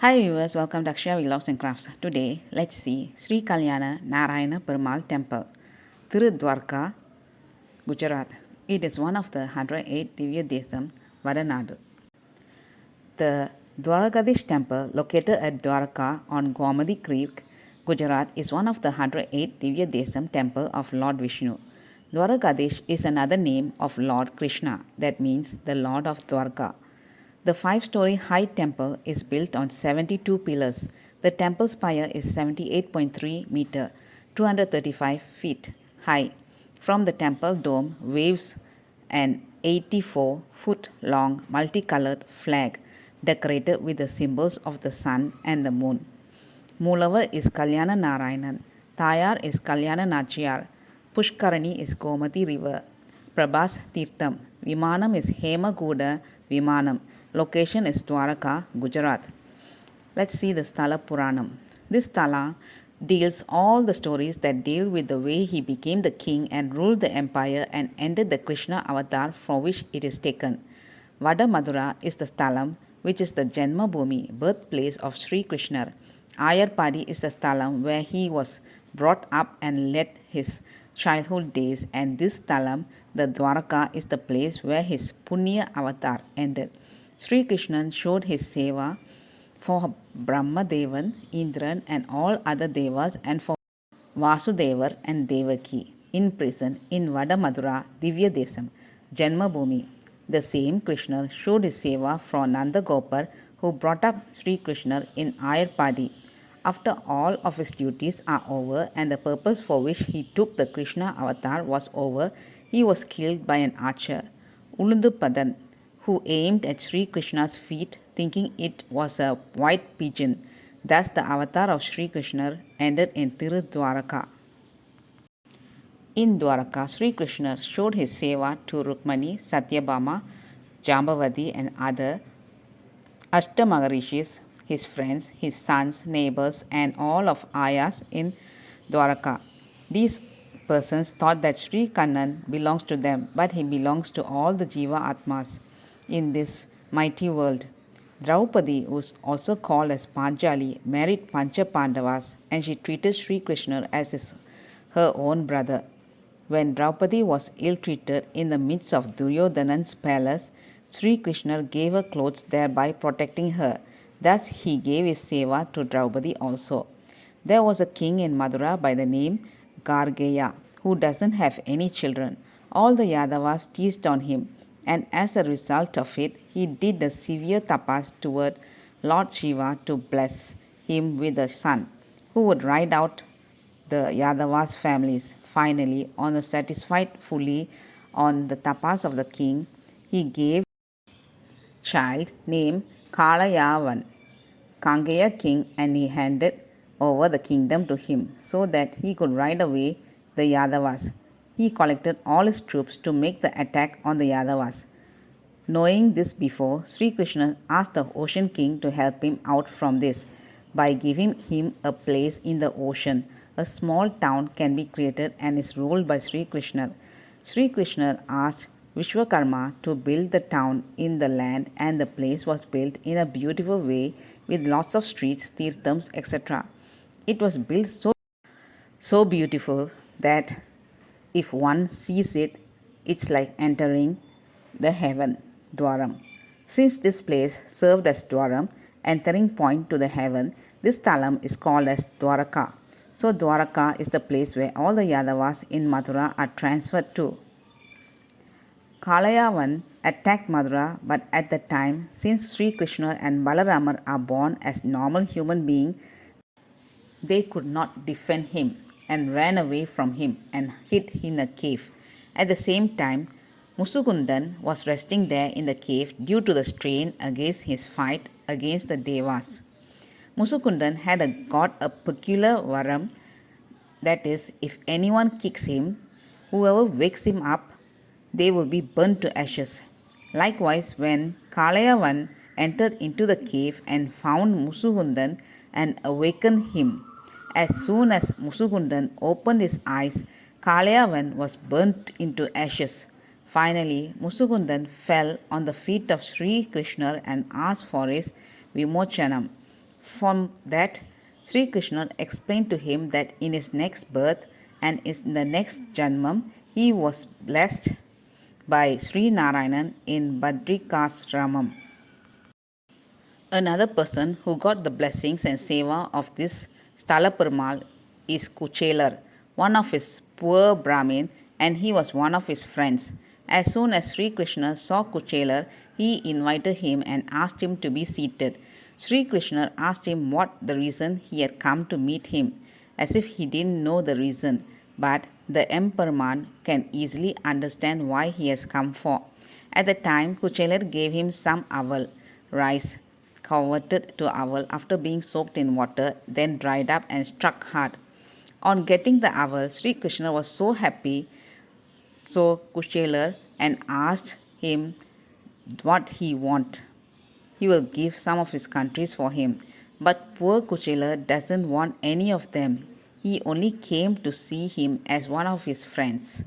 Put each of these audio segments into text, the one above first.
Hi viewers, welcome to Akshaya Vlogs and Crafts. Today, let's see Sri Kalyana Narayana Perumal Temple, Tirudwarka, Gujarat. It is one of the 108 Divya Desam, Vadanadu. The Dwarkadish temple, located at Dwarka on Gomadi Creek, Gujarat, is one of the 108 Divya Desam temple of Lord Vishnu. Dwarkadish is another name of Lord Krishna, that means the Lord of Dwarka. The 5-story high temple is built on 72 pillars. The temple spire is 78.3 meter, 235 feet high. From the temple dome waves an 84-foot long multicolored flag decorated with the symbols of the sun and the moon. Moolavar is Kalyana Narayanan, Tayar is Kalyana Nachiyar, Pushkarani is Gomati River, Prabhas Tirtham, Vimanam is Hemaguda Vimanam. Location is Dwaraka, Gujarat. Let's see the Sthala Puranam. This Sthala deals all the stories that deal with the way he became the king and ruled the empire and ended the Krishna avatar from which it is taken. Vada Madura is the Sthalam, which is the Janma Bhumi, birthplace of Sri Krishna. Ayarpadi is the Sthalam where he was brought up and led his childhood days, and this Sthalam, the Dwaraka, is the place where his Punya avatar ended. Sri Krishna showed his seva for Brahma Devan, Indran, and all other devas, and for Vasudevar and Devaki in prison in Vadamadura, Divya Desam, Janmabhumi. The same Krishna showed his seva for Nanda Gopar, who brought up Sri Krishna in Ayarpadi. After all of his duties are over and the purpose for which he took the Krishna avatar was over, he was killed by an archer, Ulundupadan, who aimed at Sri Krishna's feet thinking it was a white pigeon. Thus the avatar of Sri Krishna ended in Tirudwaraka. In Dwaraka, Sri Krishna showed his seva to Rukmani, Satyabhama, Jambavati and other Ashtamaharishis, his friends, his sons, neighbors and all of Ayas in Dwaraka. These persons thought that Sri Kannan belongs to them, but he belongs to all the Jiva Atmas in this mighty world. Draupadi, who is also called as Panchali, married Pancha Pandavas and she treated Sri Krishna as her own brother. When Draupadi was ill-treated in the midst of Duryodhanan's palace, Sri Krishna gave her clothes, thereby protecting her. Thus he gave his seva to Draupadi also. There was a king in Madura by the name Gargeya, who doesn't have any children. All the Yadavas teased on him, and as a result of it, he did a severe tapas toward Lord Shiva to bless him with a son, who would ride out the Yadavas' families. Finally, on a satisfied fully on the tapas of the king, he gave child named Kalayavan, Kangeya king, and he handed over the kingdom to him so that he could ride away the Yadavas. He collected all his troops to make the attack on the Yadavas. Knowing this before, Sri Krishna asked the Ocean King to help him out from this by giving him a place in the ocean. A small town can be created and is ruled by Sri Krishna. Sri Krishna asked Vishwakarma to build the town in the land, and the place was built in a beautiful way with lots of streets, tirthams, etc. It was built so beautiful that if one sees it, it's like entering the heaven, Dwaram. Since this place served as Dwaram, entering point to the heaven, this Thalam is called as Dwaraka. So Dwaraka is the place where all the Yadavas in Mathura are transferred to. Kalayavan attacked Mathura, but at the time, since Sri Krishna and Balaramar are born as normal human beings, they could not defend him and ran away from him and hid in a cave. At the same time, Musukundan was resting there in the cave due to the strain against his fight against the Devas. Musukundan had got a peculiar varam, that is, if anyone kicks him, whoever wakes him up, they will be burnt to ashes. Likewise, when Kalayavan entered into the cave and found Musukundan and awakened him, as soon as Musukundan opened his eyes, Kalayavan was burnt into ashes. Finally, Musukundan fell on the feet of Sri Krishna and asked for his Vimochanam. From that, Sri Krishna explained to him that in his next birth and in the next Janmam, he was blessed by Sri Narayanan in Badrikashramam. Another person who got the blessings and seva of this Sthala Perumal is Kuchelar, one of his poor Brahmin, and he was one of his friends. As soon as Sri Krishna saw Kuchelar, he invited him and asked him to be seated. Sri Krishna asked him what the reason he had come to meet him, as if he didn't know the reason, but the Emperman can easily understand why he has come for. At the time, Kuchelar gave him some aval, rice, converted to aval after being soaked in water, then dried up and struck hard. On getting the aval, Sri Krishna was so happy, so Kuchelar, and asked him what he want. He will give some of his countries for him. But poor Kuchelar doesn't want any of them. He only came to see him as one of his friends.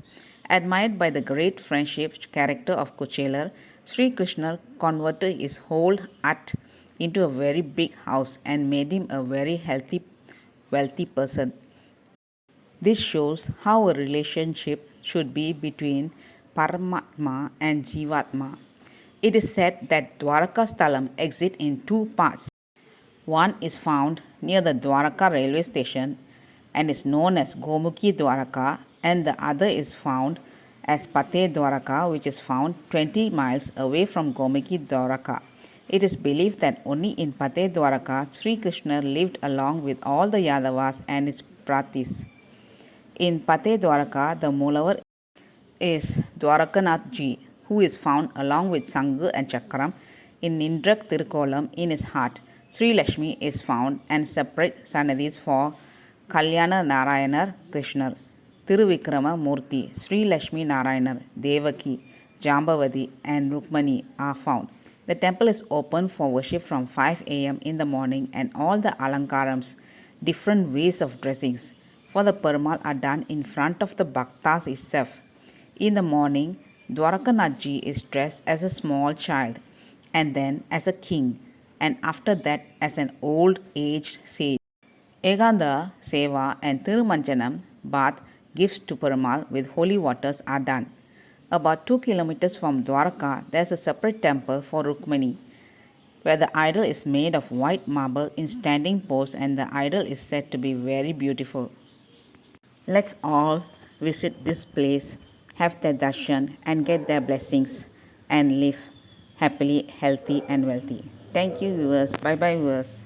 Admired by the great friendship character of Kuchelar, Sri Krishna converted his whole hut into a very big house and made him a very wealthy person. This shows how a relationship should be between Paramatma and Jivatma. It is said that Dwaraka Sthalam exists in two parts. One is found near the Dwaraka railway station and is known as Gomukhi Dwaraka, and the other is found as Pate Dwaraka, which is found 20 miles away from Gomukhi Dwaraka. It is believed that only in Pate Dwaraka, Sri Krishna lived along with all the Yadavas and his pratis. In Pate Dwaraka, the Moolavar is Dwarakanath Ji, who is found along with Sangha and Chakram in Nindrak Tirukolam in his heart. Sri Lakshmi is found and separate Sanadis for Kalyana Narayanar Krishnar, Tiruvikrama Murthy, Sri Lakshmi Narayanar, Devaki, Jambavati and Rukmani are found. The temple is open for worship from 5 a.m. in the morning, and all the alankarams, different ways of dressings, for the Perumal are done in front of the Bhaktas itself. In the morning, Dwarakanathji is dressed as a small child, and then as a king, and after that as an old-aged sage. Eganda, Seva and Tirumanjanam, bath, gifts to Perumal with holy waters are done. About 2 kilometers from Dwaraka, there is a separate temple for Rukmani, where the idol is made of white marble in standing pose, and the idol is said to be very beautiful. Let's all visit this place, have their darshan and get their blessings, and live happily, healthy and wealthy. Thank you viewers. Bye bye viewers.